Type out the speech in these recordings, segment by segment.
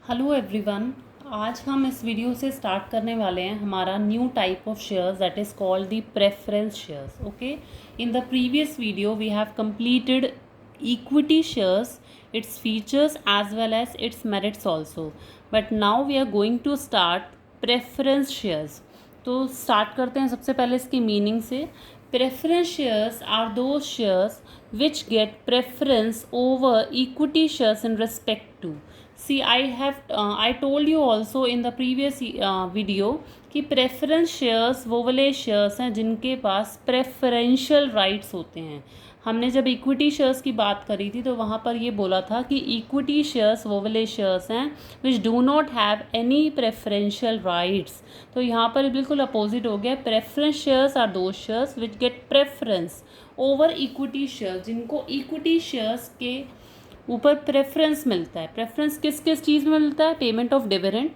Hello everyone. आज हम इस वीडियो से स्टार्ट करने वाले हैं हमारा new type of shares that is called the preference shares. Okay, in the previous video we have completed equity shares, its features as well as its merits also, but now we are going to start preference shares। तो start करते हैं सबसे पहले इसकी meaning से। Preference shares are those shares which get preference over equity shares in respect to. See, I told you also in the previous video कि preference shares वो वाले शेयर्स हैं जिनके पास प्रेफरेंशियल राइट्स होते हैं। हमने जब इक्विटी शेयर्स की बात करी थी तो वहाँ पर ये बोला था कि इक्विटी शेयर्स वो वाले शेयर्स हैं which do not have any preferential rights. तो यहाँ पर बिल्कुल अपोजिट हो गया। Preference shares are those shares which get preference over equity shares, जिनको इक्विटी शेयर्स के ऊपर प्रेफरेंस मिलता है। प्रेफरेंस किस किस चीज़ में मिलता है? Payment of dividend.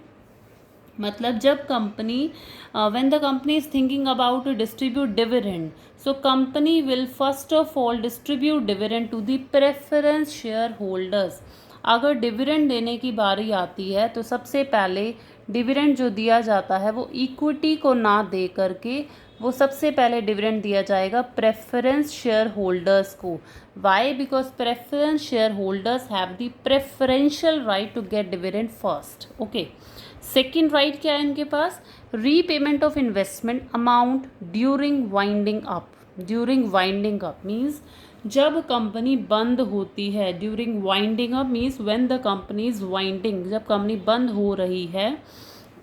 मतलब जब company when the company is thinking about to distribute dividend, so company will first of all distribute dividend to the preference share holders. अगर डिविडेंड देने की बारी आती है तो सबसे पहले डिविडेंड जो दिया जाता है वो इक्विटी को ना दे करके वो सबसे पहले डिविडेंड दिया जाएगा प्रेफरेंस शेयर होल्डर्स को। Why? Because preference share holders have the preferential right to get dividend first. Okay, second right क्या है इनके पास? Repayment of investment amount during winding up. During winding up means जब company बंद होती है। During winding up means when the company is winding, जब company बंद हो रही है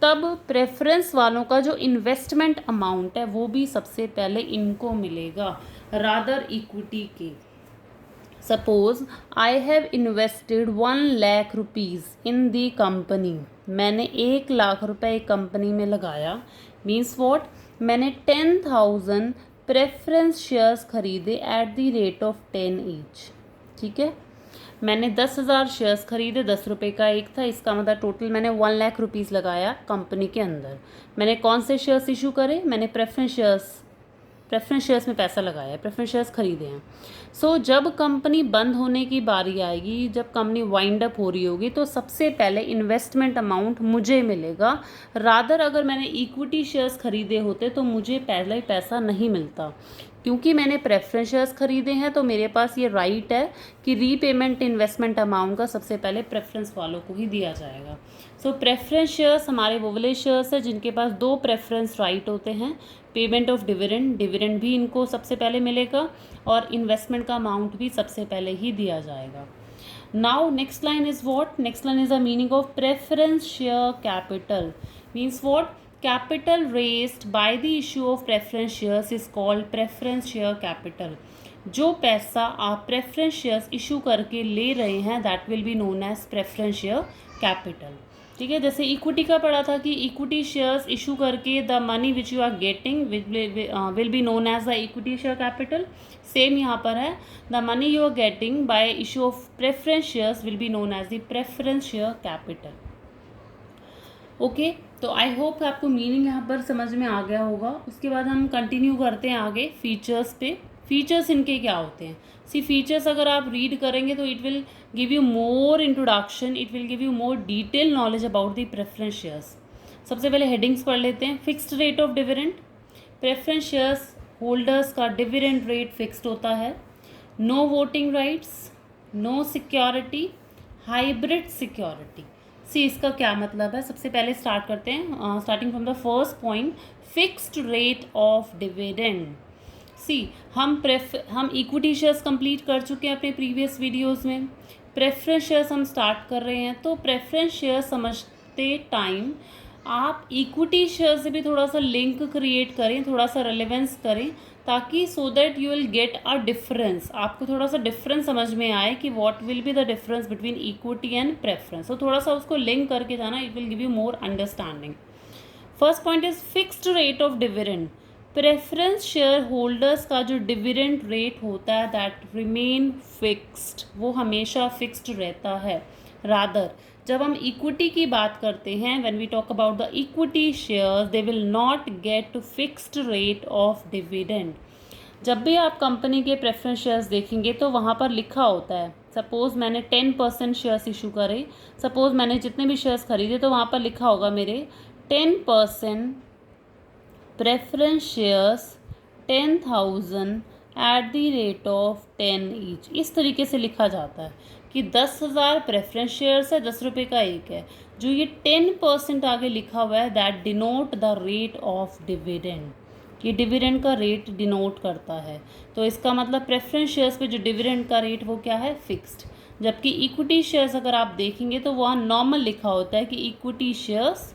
तब प्रेफरेंस वालों का जो इन्वेस्टमेंट अमाउंट है वो भी सबसे पहले इनको मिलेगा रादर इक्विटी के। Suppose I have invested 1,00,000 rupees in the company. मैंने 1,00,000 रुपये एक कंपनी में लगाया। Means what? मैंने 10,000 प्रेफरेंस शेयर्स खरीदे at the rate of 10 each. ठीक है, मैंने 10,000 शेयर्स खरीदे, 10 रुपये का एक था। इसका मतलब टोटल मैंने 1,00,000 रुपीज़ लगाया कंपनी के अंदर। मैंने कौन से शेयर्स इशू करे? मैंने प्रेफरेंस शेयर्स में पैसा लगाया है, प्रेफरेंस शेयर्स खरीदे हैं। सो जब कंपनी बंद होने की बारी आएगी, जब कंपनी वाइंड अप हो रही होगी, तो सबसे पहले इन्वेस्टमेंट अमाउंट मुझे मिलेगा। रादर अगर मैंने इक्विटी शेयर्स खरीदे होते तो मुझे पहले पैसा नहीं मिलता। क्योंकि मैंने प्रेफरेंस शेयर्स खरीदे हैं तो मेरे पास ये राइट है कि रीपेमेंट इन्वेस्टमेंट अमाउंट का सबसे पहले प्रेफरेंस वालों को ही दिया जाएगा। सो प्रेफरेंस शेयर्स हमारे वो वाले शेयर्स हैं जिनके पास दो प्रेफरेंस राइट होते हैं। पेमेंट ऑफ डिविडेंड, डिविडेंड भी इनको सबसे पहले मिलेगा और इन्वेस्टमेंट का अमाउंट भी सबसे पहले ही दिया जाएगा। Now next line is what? Next line is the meaning of preference share capital. Means what? Capital raised by the issue of preference shares is called preference share capital. जो पैसा आप preference shares issue करके ले रहे हैं that will be known as preference share capital. ठीक है, जैसे इक्विटी का पढ़ा था कि इक्विटी शेयर्स इशू करके the money which you are getting will be known as the equity share capital. Same यहाँ पर है, the money you are getting by issue of preference shares will be known as the preference share capital. Okay, तो I hope आपको meaning यहाँ पर समझ में आ गया होगा। उसके बाद हम कंटिन्यू करते हैं आगे फीचर्स पे। फीचर्स इनके क्या होते हैं? सी फीचर्स अगर आप रीड करेंगे तो it will give you more introduction, it will give you more detail knowledge about the preference shares. सबसे पहले हेडिंग्स पढ़ लेते हैं। Fixed rate of dividend, preference shares holders का डिविडेंड रेट फिक्स्ड होता है। No voting rights, no security, hybrid security. See इसका क्या मतलब है? सबसे पहले स्टार्ट करते हैं, starting from the first point, fixed rate of dividend. See हम इक्विटी शेयर्स कंप्लीट कर चुके हैं अपने प्रीवियस वीडियोस में। प्रेफरेंस शेयर्स हम स्टार्ट कर रहे हैं। तो प्रेफरेंस शेयर्स समझते टाइम आप इक्विटी शेयर से भी थोड़ा सा लिंक क्रिएट करें, थोड़ा सा रेलेवेंस करें, ताकि so that you will get a difference. आपको थोड़ा सा डिफरेंस समझ में आए कि what will be the difference between equity and preference. तो थोड़ा सा उसको लिंक करके जाना, it will give you more understanding. First point is fixed rate of dividend. Preference share holders का जो डिविडेंड रेट होता है दैट रिमेन फिक्स्ड, वो हमेशा फिक्स्ड रहता है। रादर जब हम इक्विटी की बात करते हैं, when we talk about the equity shares, they will not get fixed rate of dividend. जब भी आप कंपनी के प्रेफरेंस शेयर्स देखेंगे तो वहाँ पर लिखा होता है सपोज़ मैंने 10% शेयर्स इशू करे, सपोज़ मैंने जितने भी शेयर्स खरीदे तो वहाँ पर लिखा होगा मेरे 10% preference shares 10,000 at the rate of 10 each. इस तरीके से लिखा जाता है कि 10,000 प्रेफरेंस शेयर्स है, 10 रुपये का एक है। जो ये 10% आगे लिखा हुआ है that denote the rate of dividend, ये डिविडेंड का रेट डिनोट करता है। तो इसका मतलब प्रेफरेंस शेयर्स पे जो डिविडेंड का रेट वो क्या है, फिक्स्ड। जबकि इक्विटी शेयर्स अगर आप देखेंगे तो वहाँ नॉर्मल लिखा होता है कि equity shares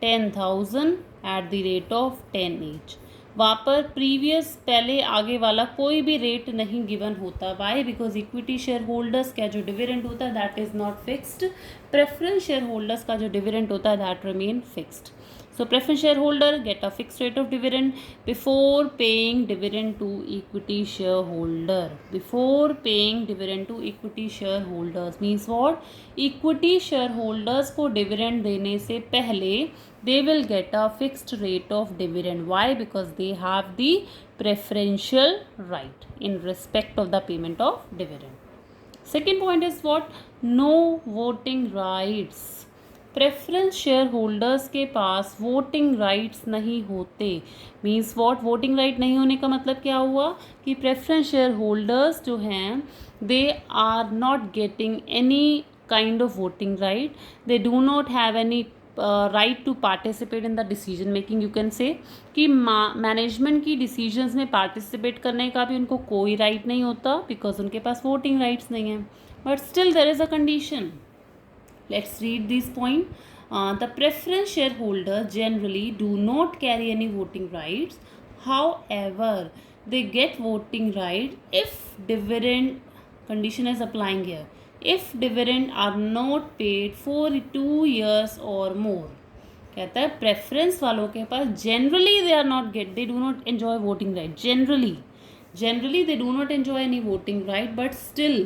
10,000 at the rate of 10 each. वहाँ पर प्रीवियस पहले आगे वाला कोई भी रेट नहीं गिवन होता। Why? Because equity share holders का जो डिविडेंड होता है that is not fixed. Preference share holders का जो डिविडेंड होता है that remain fixed. So preference shareholder get a fixed rate of dividend before paying dividend to equity shareholder. Before paying dividend to equity shareholders means what? Equity shareholders को dividend देने से पहले they will get a fixed rate of dividend. Why? Because they have the preferential right in respect of the payment of dividend. Second point is what? No voting rights. Preference share holders के पास voting rights नहीं होते। Means what? Voting right नहीं होने का मतलब क्या हुआ कि प्रेफरेंस शेयर होल्डर्स जो हैं they are not getting any kind of voting right, they do not have any right to participate in the decision making. You can say कि मैनेजमेंट की डिसीजंस में पार्टिसिपेट करने का भी उनको कोई राइट नहीं होता बिकॉज उनके पास वोटिंग राइट्स नहीं हैं। But still there is a condition. Let's read this point. The preference shareholders generally do not carry any voting rights. However, they get voting right if dividend condition is applying here. If dividend are not paid for 2 years or more. कहता है preference वालों के पास generally they do not enjoy voting right. Generally they do not enjoy any voting right, but still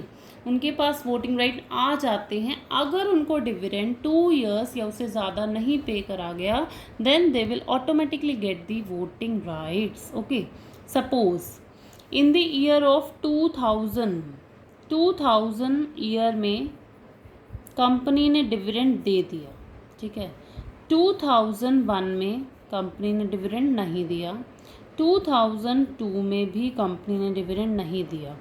उनके पास voting right आ जाते हैं अगर उनको dividend 2 years या उससे ज़्यादा नहीं पे करा गया, then they will automatically get the voting rights. Okay, suppose in the year of 2000 year में कंपनी ने डिविडेंड दे दिया, ठीक है. 2001 में कंपनी ने डिविडेंड नहीं दिया, 2002 में भी कंपनी ने डिविडेंड नहीं दिया,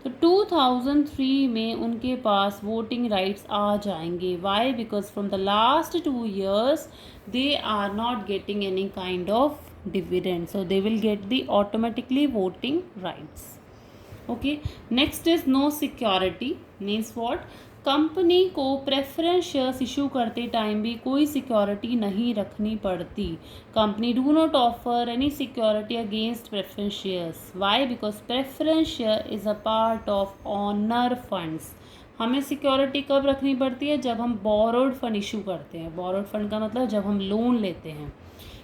तो 2003 में उनके पास वोटिंग राइट्स आ जाएंगे. Why? Because from the last 2 years they are not getting any kind of dividend, so they will get the automatically voting rights. Okay, next is no security. Means what? Company को preference shares issue करते time भी कोई security नहीं रखनी पड़ती. Company do not offer any security against preference shares. Why? Because preference share is a part of owner funds. हमें security कब रखनी पड़ती है? जब हम बोरोड फंड इशू करते हैं. बोरोड फंड का मतलब जब हम लोन लेते हैं.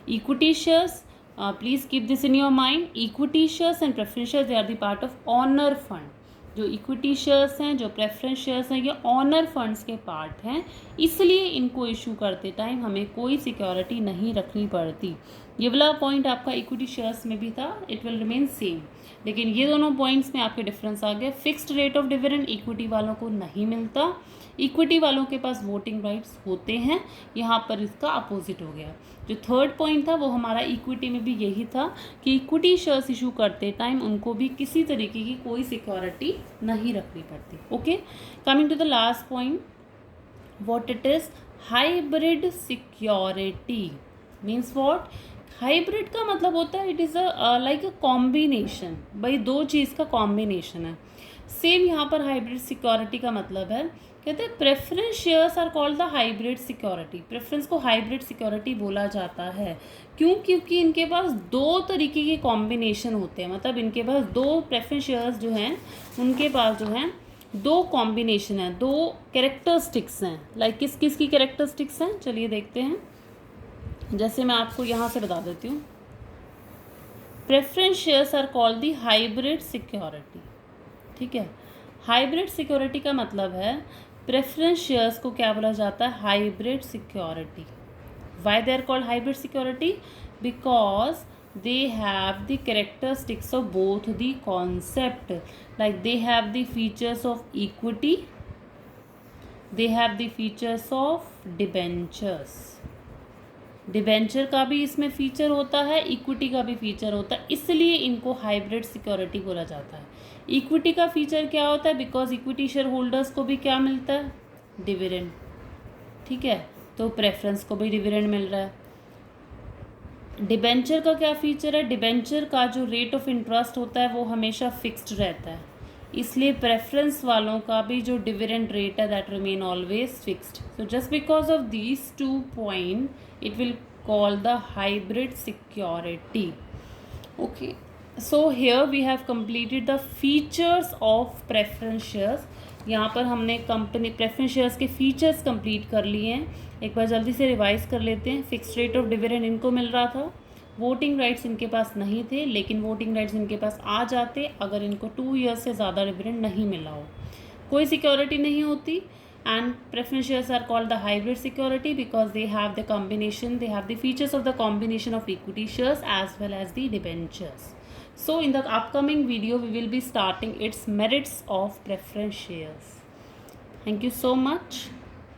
Equity shares, please keep this in your mind, equity shares and preference shares they are the part of owner fund. जो इक्विटी शेयर्स हैं, जो प्रेफरेंस शेयर्स हैं, ये ऑनर फंड्स के पार्ट हैं, इसलिए इनको इशू करते टाइम हमें कोई सिक्योरिटी नहीं रखनी पड़ती. ये वाला पॉइंट आपका इक्विटी शेयर्स में भी था, इट विल रिमेन सेम. लेकिन ये दोनों पॉइंट्स में आपके डिफरेंस आ गया. Fixed rate of dividend equity वालों को नहीं मिलता, इक्विटी वालों के पास वोटिंग राइट्स होते हैं. यहाँ पर इसका अपोजिट हो गया. जो थर्ड पॉइंट था वो हमारा इक्विटी में भी यही था कि इक्विटी शेयर्स इशू करते टाइम उनको भी किसी तरीके की कोई सिक्योरिटी नहीं रखनी पड़ती. Okay, coming to the last point, what it is hybrid security. Means what? Hybrid का मतलब होता है it is like a combination. भाई दो चीज़ का कॉम्बिनेशन है. सेम यहाँ पर हाइब्रिड सिक्योरिटी का मतलब है, कहते हैं preference shares are called the hybrid security. Preference को हाइब्रिड सिक्योरिटी बोला जाता है. क्यों? क्योंकि इनके पास दो तरीके के कॉम्बिनेशन होते हैं. मतलब इनके पास दो प्रेफरेंस शेयर्स जो हैं उनके पास जो हैं दो कॉम्बिनेशन है, दो कैरेक्टरिस्टिक्स हैं. लाइक किस किस की कैरेक्टरिस्टिक्स हैं, चलिए देखते हैं. जैसे मैं आपको यहाँ से बता देती हूँ. Preference shares are called the hybrid security. ठीक है, हाइब्रिड सिक्योरिटी का मतलब है प्रेफरेंस शेयर्स को क्या बोला जाता है? Hybrid security. Why they are called hybrid security? Because they have the characteristics of both the concept, like they have the features of equity, they have the features of debentures. Debenture का भी इसमें feature होता है, equity का भी feature होता है, इसलिए इनको हाइब्रिड सिक्योरिटी बोला जाता है. इक्विटी का फीचर क्या होता है? बिकॉज इक्विटी शेयर होल्डर्स को भी क्या मिलता है? डिविडेंड. ठीक है, तो प्रेफरेंस को भी डिविडेंड मिल रहा है. डिबेंचर का क्या फीचर है? डिबेंचर का जो रेट ऑफ इंटरेस्ट होता है वो हमेशा फिक्स्ड रहता है, इसलिए प्रेफरेंस वालों का भी जो डिविडेंड रेट है that remain always fixed. So just because of these 2 point it will call the hybrid security. Okay, so here we have completed the features of preference shares. यहाँ पर हमने कंपनी प्रेफरेंस शेयर्स के features complete कर लिए हैं. एक बार जल्दी से रिवाइज कर लेते हैं. फिक्स रेट ऑफ डिविडेंड इनको मिल रहा था, वोटिंग राइट्स इनके पास नहीं थे, लेकिन वोटिंग राइट्स इनके पास आ जाते अगर इनको 2 ईयर्स से ज़्यादा डिविडेंड नहीं मिला हो. कोई सिक्योरिटी नहीं होती. And preference shares are called the hybrid security because they have the features of the combination of equity shares as well as the debentures. So in the upcoming video we will be starting its merits of preference shares. Thank you so much.